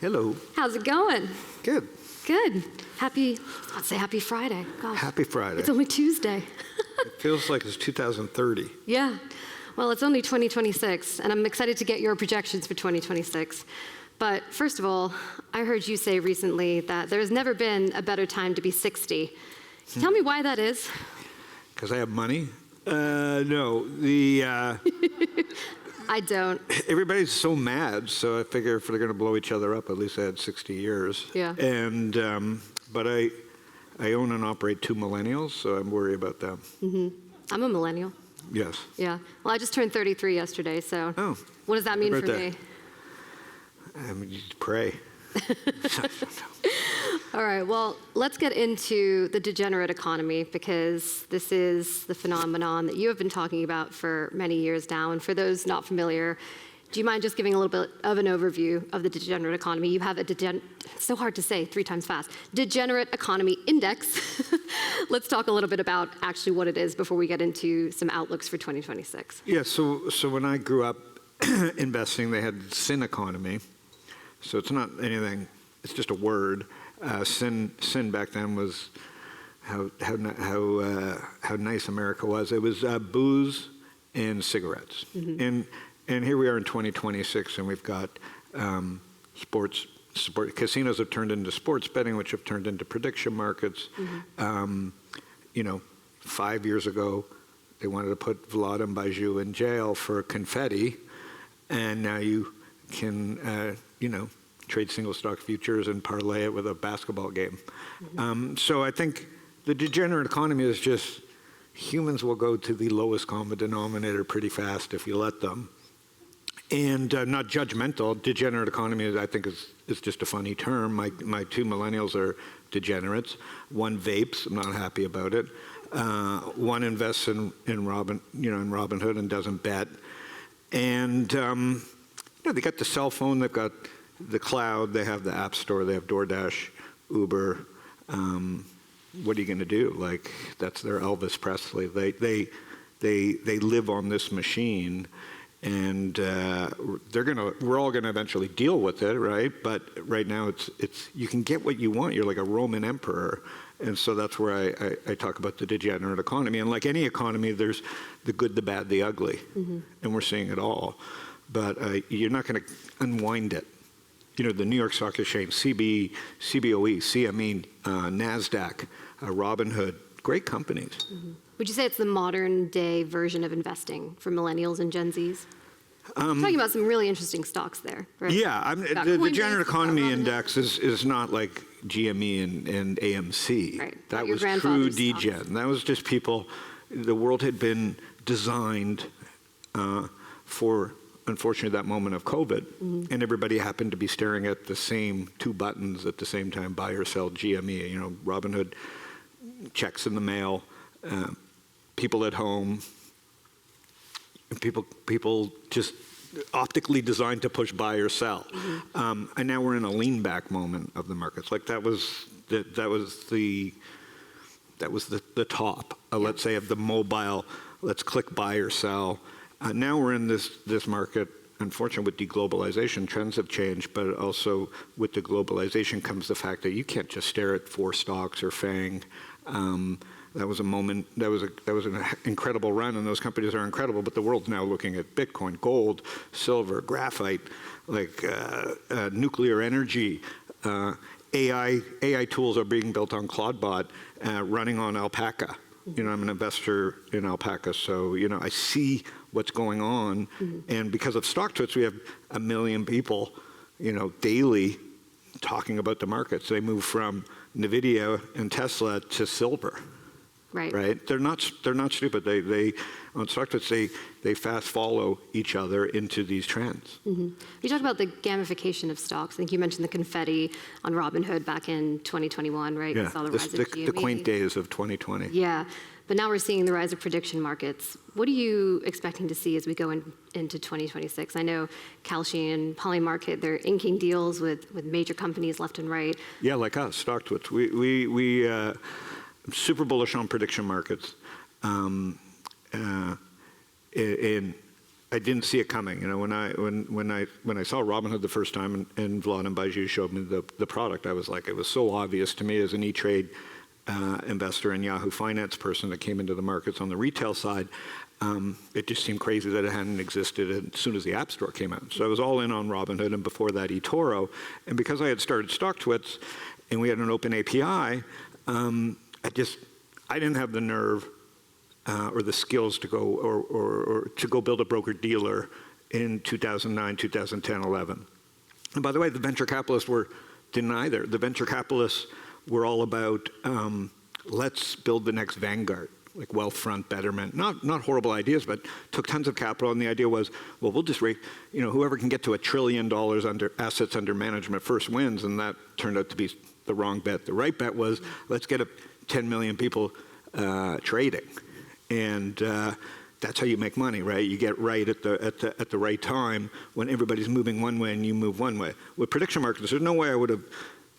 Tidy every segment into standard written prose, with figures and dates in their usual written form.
Hello. How's it going? Good. Good. I'd say happy Friday. Gosh, Happy Friday. it's only Tuesday. It feels like it's 2030. Yeah. Well, it's only 2026, and I'm excited to get your projections for 2026. But first of all, I heard you say recently that there's never been a better time to be 60. Tell me why that is. Because I have money? No. I don't. Everybody's so mad, so I figure if they're going to blow each other up, at least I had 60 years. Yeah. And, but I own and operate 2 millennials, so I'm worried about them. Mm-hmm. I'm a millennial. Yes. Yeah. Well, I just turned 33 yesterday, so Oh. what does that mean for birthday. me? You pray. All right, well, let's get into the degenerate economy because this is the phenomenon that you have been talking about for many years now. And for those not familiar, do you mind just giving a little bit of an overview of the degenerate economy? You have so hard to say 3 times fast, degenerate economy index. Let's talk a little bit about actually what it is before we get into some outlooks for 2026. Yeah, so when I grew up investing, they had sin economy. So it's not anything, it's just a word. Sin back then was how nice America was. It was booze and cigarettes. Mm-hmm. And here we are in 2026, and we've got sports. Casinos have turned into sports betting, which have turned into prediction markets. Mm-hmm. 5 years ago, they wanted to put Vlad and Baju in jail for confetti, and now you can, trade single stock futures and parlay it with a basketball game. Mm-hmm. So I think the degenerate economy is just humans will go to the lowest common denominator pretty fast if you let them. And not judgmental. Degenerate economy, I think, is just a funny term. My 2 millennials are degenerates. One vapes. I'm not happy about it. One invests in Robinhood and doesn't bet. And they got the cell phone. They've got the cloud. They have the App Store. They have DoorDash, Uber. What are you going to do? Like, that's their Elvis Presley. They live on this machine. And we're all gonna eventually deal with it, right? But right now, it's you can get what you want. You're like a Roman emperor, and so that's where I talk about the degenerate economy. And like any economy, there's the good, the bad, the ugly, mm-hmm. and we're seeing it all. But you're not going to unwind it. The New York Stock Exchange, CBOE, CME, NASDAQ, Robinhood, great companies. Mm-hmm. Would you say it's the modern day version of investing for millennials and Gen Zs? Talking about some really interesting stocks there, right? Yeah, the degenerate economy index is not like GME and AMC. Right. That was true degen. That was just people, the world had been designed for, unfortunately, that moment of COVID, mm-hmm. and everybody happened to be staring at the same 2 buttons at the same time, buy or sell GME. Robinhood, checks in the mail, people at home, people just optically designed to push buy or sell. Mm-hmm. And now we're in a lean back moment of the markets. Like that was the top, let's say, of the mobile, let's click buy or sell. Now we're in this market. Unfortunately, with deglobalization, trends have changed, but also with the globalization comes the fact that you can't just stare at 4 stocks or FANG. That was a moment, that was an incredible run, and those companies are incredible, but the world's now looking at Bitcoin, gold, silver, graphite, like nuclear energy. AI tools are being built on Claudebot, running on Alpaca. I'm an investor in Alpaca, so, I see what's going on. Mm-hmm. And because of Stocktwits, we have 1 million people, daily talking about the markets. They move from NVIDIA and Tesla to silver. Right. They're not stupid. They on Stocktwits they fast follow each other into these trends. Mm-hmm. You talked about the gamification of stocks. I think you mentioned the confetti on Robinhood back in 2021, right? Yeah. We saw the rise of GME. The quaint days of 2020. Yeah. But now we're seeing the rise of prediction markets. What are you expecting to see as we go into 2026? I know Kalshi and Polymarket, they're inking deals with major companies left and right. Yeah, like us, Stocktwits. We super bullish on prediction markets. I didn't see it coming. You know, when I saw Robinhood the first time and Vlad and Baiju showed me the product, I was like, it was so obvious to me as an E-Trade investor and Yahoo Finance person that came into the markets on the retail side. It just seemed crazy that it hadn't existed as soon as the App Store came out. So I was all in on Robinhood, and before that eToro. And because I had started Stocktwits and we had an open API, I didn't have the nerve or the skills to go or to go build a broker-dealer in 2009, 2010, 11. And by the way, the venture capitalists didn't either. The venture capitalists were all about let's build the next Vanguard, like Wealthfront, Betterment. Not horrible ideas, but took tons of capital. And the idea was, well, we'll just rate, whoever can get to $1 trillion under assets under management first wins. And that turned out to be the wrong bet. The right bet was, let's get 10 million people trading. And that's how you make money, right? You get right at the right time when everybody's moving one way and you move one way. With prediction markets, there's no way I would have,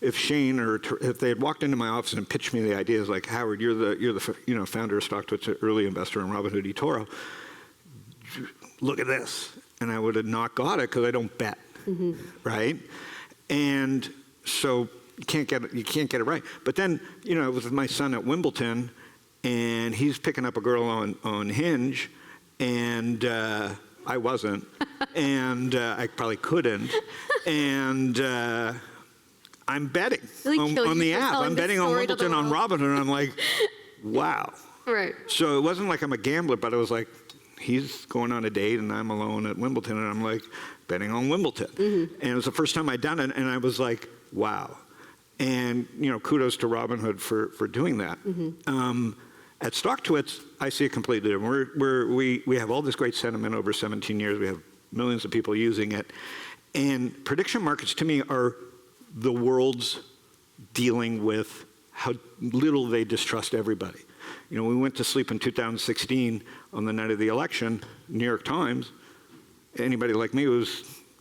if Shane or if they had walked into my office and pitched me the ideas like, Howard, you're the founder of Stocktwits, an early investor in Robinhood eToro. Look at this, and I would have not got it because I don't bet, right? And so you can't get it right. But then it was with my son at Wimbledon, and he's picking up a girl on Hinge, and I wasn't, and I probably couldn't, and. I'm betting on the app. I'm betting on Wimbledon on Robinhood, and I'm like, wow. Right. So it wasn't like I'm a gambler, but it was like, he's going on a date, and I'm alone at Wimbledon, and I'm like, betting on Wimbledon. And it was the first time I'd done it, and I was like, wow. And, kudos to Robinhood for doing that. At Stocktwits, I see it completely different. We have all this great sentiment over 17 years. We have millions of people using it. And prediction markets, to me, are the world's dealing with how little they distrust everybody. We went to sleep in 2016 on the night of the election, New York Times. Anybody like me who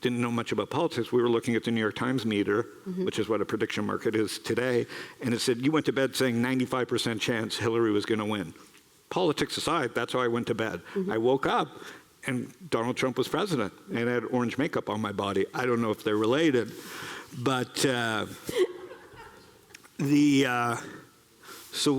didn't know much about politics, we were looking at the New York Times meter, which is what a prediction market is today, and it said, you went to bed saying 95% chance Hillary was going to win. Politics aside, that's how I went to bed. I woke up, and Donald Trump was president, and I had orange makeup on my body. I don't know if they're related. But so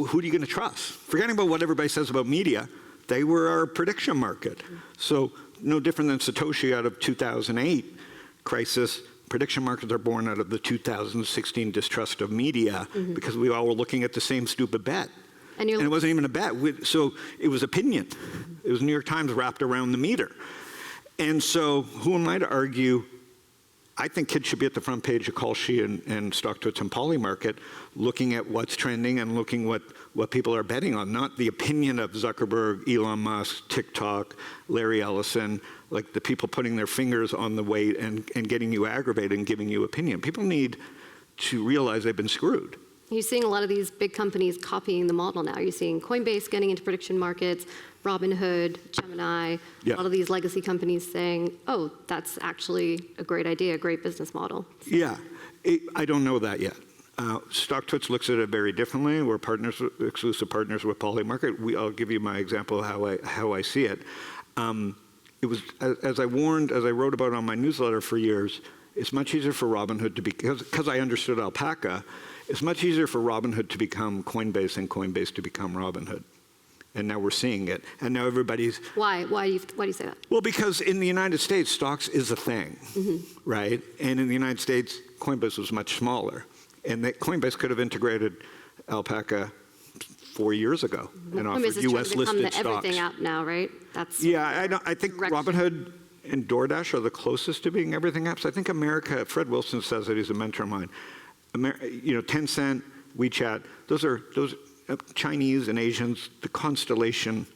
who are you going to trust? Forgetting about what everybody says about media, they were our prediction market. So no different than Satoshi out of 2008 crisis. Prediction markets are born out of the 2016 distrust of media because we all were looking at the same stupid bet. And it wasn't even a bet. So it was opinion. It was New York Times wrapped around the meter. And so who am I to argue? I think kids should be at the front page of Call She and Stocktwits and Polymarket looking at what's trending and looking what people are betting on, not the opinion of Zuckerberg, Elon Musk, TikTok, Larry Ellison, like the people putting their fingers on the weight and getting you aggravated and giving you opinion. People need to realize they've been screwed. You're seeing a lot of these big companies copying the model now. You're seeing Coinbase getting into prediction markets, Robinhood, Gemini, a lot of these legacy companies saying, oh, that's actually a great idea, a great business model. Yeah, I don't know that yet. Stocktwits looks at it very differently. We're exclusive partners with Polymarket. I'll give you my example of how I see it. It was, as I wrote about on my newsletter for years, it's much easier for Robinhood to be, because I understood alpaca, it's much easier for Robinhood to become Coinbase and Coinbase to become Robinhood. And now we're seeing it. And now everybody's... Why do you say that? Well, because in the United States, stocks is a thing, right? And in the United States, Coinbase was much smaller. And Coinbase could have integrated alpaca 4 years ago and offered U.S. listed stocks. Everything app now, right? I think Robinhood and DoorDash are the closest to being everything apps. I think America, Fred Wilson says that, he's a mentor of mine. Tencent, WeChat, those Chinese and Asians, the constellation,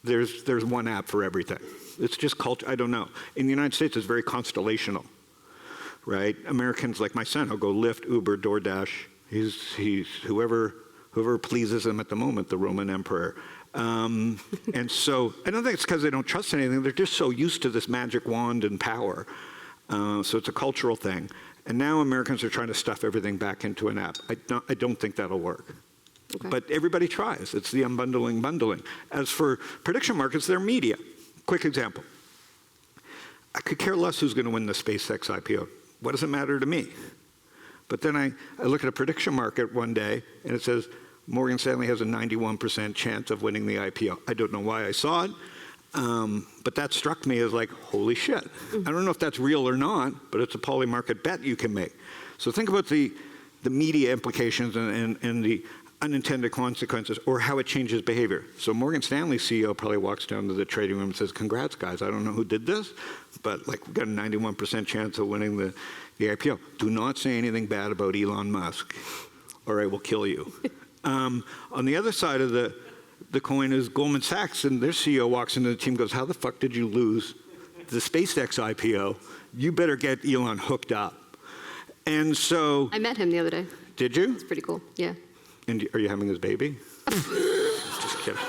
there's one app for everything. It's just culture, I don't know. In the United States, it's very constellational, right? Americans like my son will go Lyft, Uber, DoorDash. He's whoever pleases him at the moment, the Roman emperor. And so I don't think it's because they don't trust anything. They're just so used to this magic wand and power. So it's a cultural thing. And now Americans are trying to stuff everything back into an app. I don't think that'll work. Okay. But everybody tries. It's the unbundling, bundling. As for prediction markets, they're media. Quick example. I could care less who's going to win the SpaceX IPO. What does it matter to me? But then I look at a prediction market one day, and it says Morgan Stanley has a 91% chance of winning the IPO. I don't know why I saw it, but that struck me as like, holy shit. I don't know if that's real or not, but it's a polymarket bet you can make. So think about the media implications and the unintended consequences, or how it changes behavior. So Morgan Stanley CEO probably walks down to the trading room and says, congrats guys, I don't know who did this, but like we've got a 91% chance of winning the IPO. Do not say anything bad about Elon Musk, or I will kill you. On the other side of the coin is Goldman Sachs, and their CEO walks into the team and goes, how the fuck did you lose the SpaceX IPO? You better get Elon hooked up. And so... I met him the other day. Did you? It's pretty cool, yeah. And are you having his baby? Just kidding.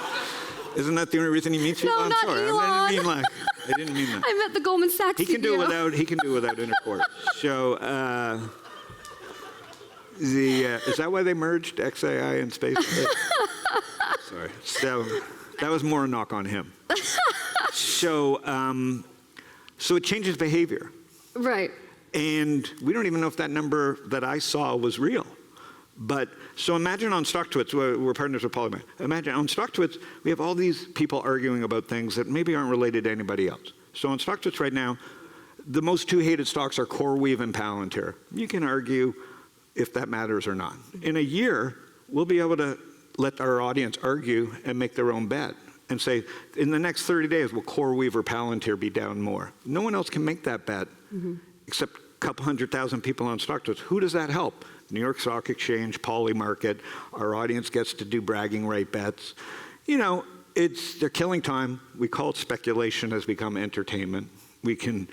Isn't that the only reason he meets you? No, I'm not sorry. Elon. I didn't mean that. I met the Goldman Sachs He can do CEO. it without intercourse. So is that why they merged XAI and SpaceX? Sorry. So that was more a knock on him. So it changes behavior. Right. And we don't even know if that number that I saw was real. But so imagine on Stocktwits, we're partners with Polymer. Imagine on Stocktwits, we have all these people arguing about things that maybe aren't related to anybody else. So on Stocktwits right now, the most two hated stocks are CoreWeave and Palantir. You can argue if that matters or not. In a year, we'll be able to let our audience argue and make their own bet and say, in the next 30 days, will CoreWeave or Palantir be down more? No one else can make that bet except a couple 100,000 people on Stocktwits. Who does that help? New York Stock Exchange, Polymarket, our audience gets to do bragging right bets. You know, they're killing time. We call it speculation has become entertainment. We can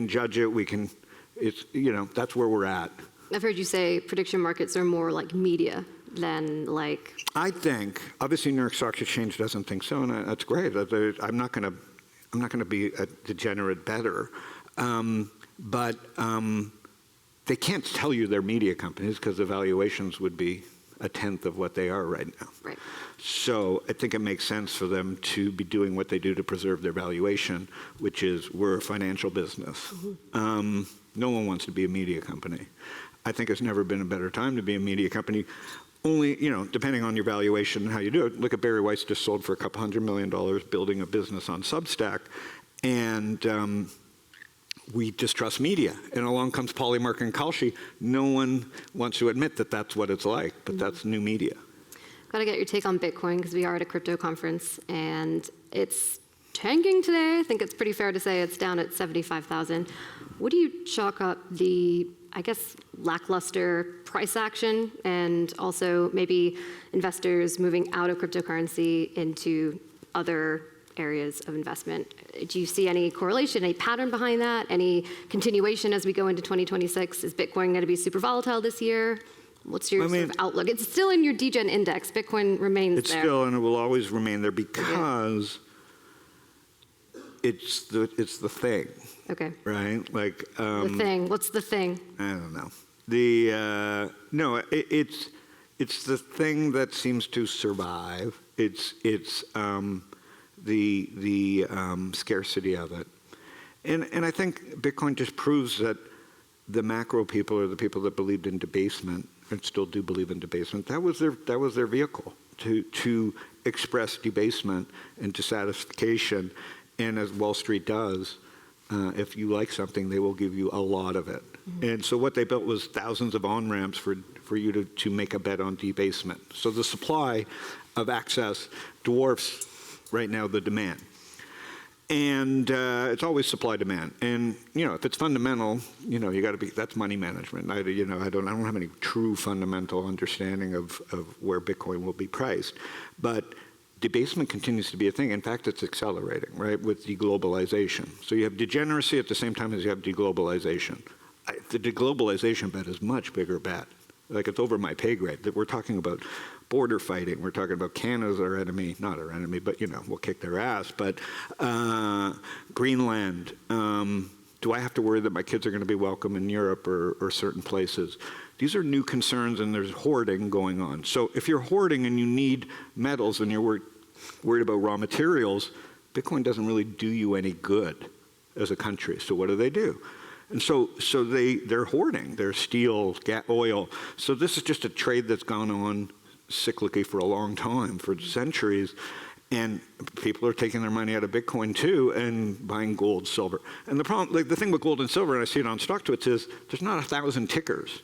judge it, that's where we're at. I've heard you say prediction markets are more like media than like... I think, obviously New York Stock Exchange doesn't think so, and that's great. I'm not going to be a degenerate bettor. But they can't tell you they're media companies because the valuations would be a tenth of what they are right now. Right. So I think it makes sense for them to be doing what they do to preserve their valuation, which is we're a financial business. No one wants to be a media company. I think there's never been a better time to be a media company. Only, depending on your valuation and how you do it. Look at Barry White's just sold for a couple $100 million building a business on Substack. And we distrust media. And along comes Polymarket and Kalshi. No one wants to admit that that's what it's like, but that's new media. Got to get your take on Bitcoin because we are at a crypto conference and it's tanking today. I think it's pretty fair to say it's down at 75,000. What do you chalk up the, I guess, lackluster price action and also maybe investors moving out of cryptocurrency into other areas of investment? Do you see any correlation, any pattern behind that? Any continuation as we go into 2026? Is Bitcoin going to be super volatile this year? What's your sort of outlook? It's still in your degen index. Bitcoin remains it's there. It's still, and it will always remain there because it's the thing. Okay. Right? Like the thing. What's the thing? I don't know. It's the thing that seems to survive. It's the scarcity of it. And I think Bitcoin just proves that the macro people are the people that believed in debasement and still do believe in debasement. That was their vehicle to express debasement and dissatisfaction. And as Wall Street does, if you like something, they will give you a lot of it. And so what they built was thousands of on-ramps for you to make a bet on debasement. So the supply of access dwarfs right now the demand. And it's always supply demand. And if it's fundamental, you got to be. That's money management. I don't have any true fundamental understanding of where Bitcoin will be priced, but debasement continues to be a thing. In fact, it's accelerating, right, with deglobalization. So you have degeneracy at the same time as you have deglobalization. The deglobalization bet is much bigger bet. Like it's over my pay grade. That we're talking about border fighting. We're talking about Canada's our enemy, not our enemy, but we'll kick their ass. But Greenland. Do I have to worry that my kids are going to be welcome in Europe or certain places? these are new concerns, and there's hoarding going on. So if you're hoarding and you need metals and you're worried about raw materials, Bitcoin doesn't really do you any good as a country. So what do? And so they're hoarding their steel, oil. So this is just a trade that's gone on cyclically for a long time, for centuries. And people are taking their money out of Bitcoin too and buying gold, silver. And the problem, like the thing with gold and silver, and I see it on Stocktwits, is there's not 1,000 tickers,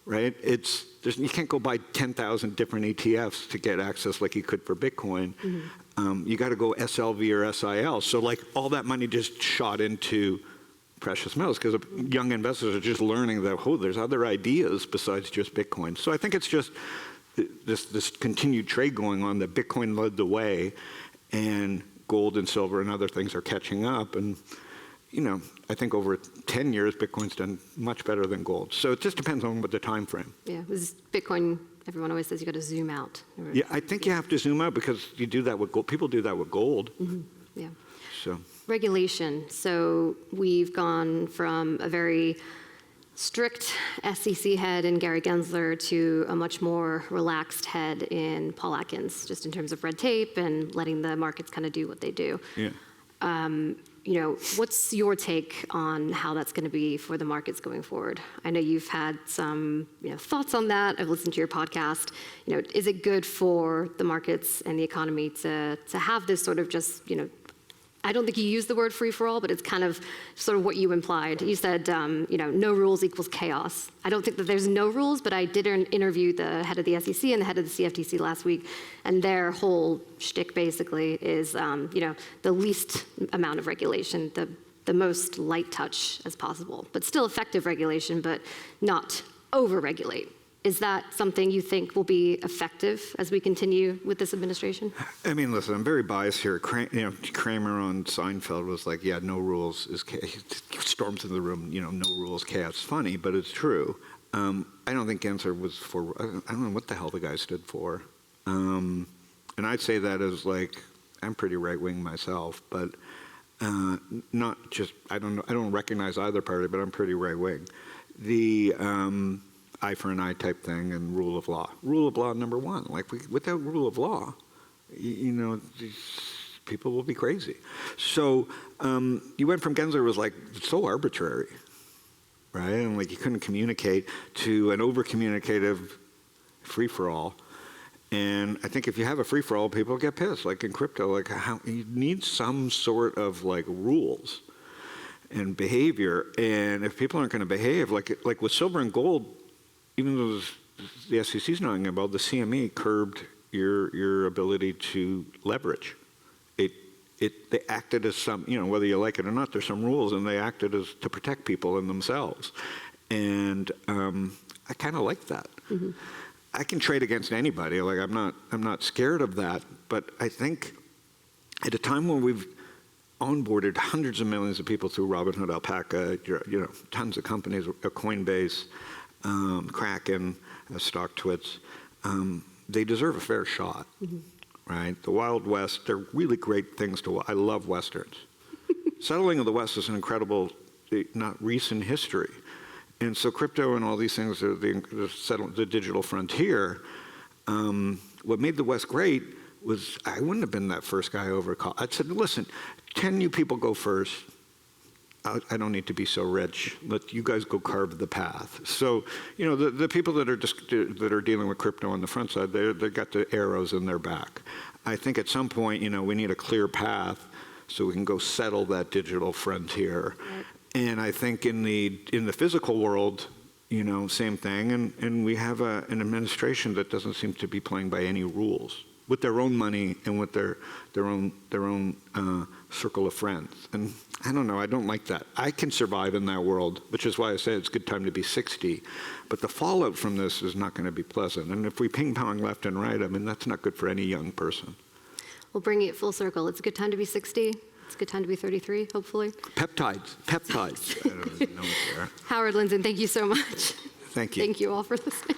right? You can't go buy 10,000 different ETFs to get access like you could for Bitcoin. You got to go SLV or SIL. So like all that money just shot into precious metals because young investors are just learning that, there's other ideas besides just Bitcoin. So I think it's just this continued trade going on that Bitcoin led the way, and gold and silver and other things are catching up. And, I think over 10 years, Bitcoin's done much better than gold. So it just depends on what the time frame. Yeah, with Bitcoin, everyone always says you got to zoom out. Yeah, I think you have to zoom out because you do that with gold. People do that with gold. Yeah. So regulation. So we've gone from a very strict SEC head in Gary Gensler to a much more relaxed head in Paul Atkins, just in terms of red tape and letting the markets kind of do what they do. Yeah. What's your take on how that's going to be for the markets going forward? I know you've had some thoughts on that. I've listened to your podcast. Is it good for the markets and the economy to have this sort of just, I don't think you used the word free-for-all, but it's kind of sort of what you implied. You said, no rules equals chaos. I don't think that there's no rules, but I did interview the head of the SEC and the head of the CFTC last week, and their whole shtick basically is, the least amount of regulation, the most light touch as possible, but still effective regulation, but not over-regulate. Is that something you think will be effective as we continue with this administration? I mean, listen, I'm very biased here. Kramer on Seinfeld was like, yeah, no rules is chaos. He storms into the room, no rules, chaos. Funny, but it's true. I don't think Gensler was for, I don't know what the hell the guy stood for. And I'd say that as like, I'm pretty right-wing myself, but not just, I don't recognize either party, but I'm pretty right-wing. The eye for an eye type thing and rule of law. Rule of law number one. Like without rule of law, these people will be crazy. So you went from Gensler was like so arbitrary, right? And like you couldn't communicate to an over-communicative free-for-all. And I think if you have a free-for-all, people get pissed. Like in crypto, like you need some sort of like rules and behavior. And if people aren't going to behave, like with silver and gold, even though the SEC's not involved, the CME curbed your ability to leverage. They acted as some, whether you like it or not, there's some rules, and they acted as to protect people and themselves. And I kind of like that. Mm-hmm. I can trade against anybody. Like I'm not scared of that. But I think at a time when we've onboarded hundreds of millions of people through Robinhood, Alpaca, tons of companies, Coinbase, Kraken, Stocktwits, they deserve a fair shot, right? The Wild West, they're really great things to. I love Westerns. Settling of the West is an incredible, not recent history. And so crypto and all these things are the digital frontier. What made the West great was I wouldn't have been that first guy over. I'd said, listen, 10 you people go first. I don't need to be so rich. Let you guys go carve the path. So, the people that are dealing with crypto on the front side, they got the arrows in their back. I think at some point, we need a clear path so we can go settle that digital frontier. Right. And I think in the physical world, same thing. And we have an administration that doesn't seem to be playing by any rules with their own money and with their own circle of friends. And I don't know, I don't like that. I can survive in that world, which is why I say it's a good time to be 60. But the fallout from this is not going to be pleasant. And if we ping pong left and right, that's not good for any young person. We'll bring it full circle. It's a good time to be 60. It's a good time to be 33, hopefully. Peptides. I don't know there. Howard Lindzon, thank you so much. Thank you. Thank you all for listening.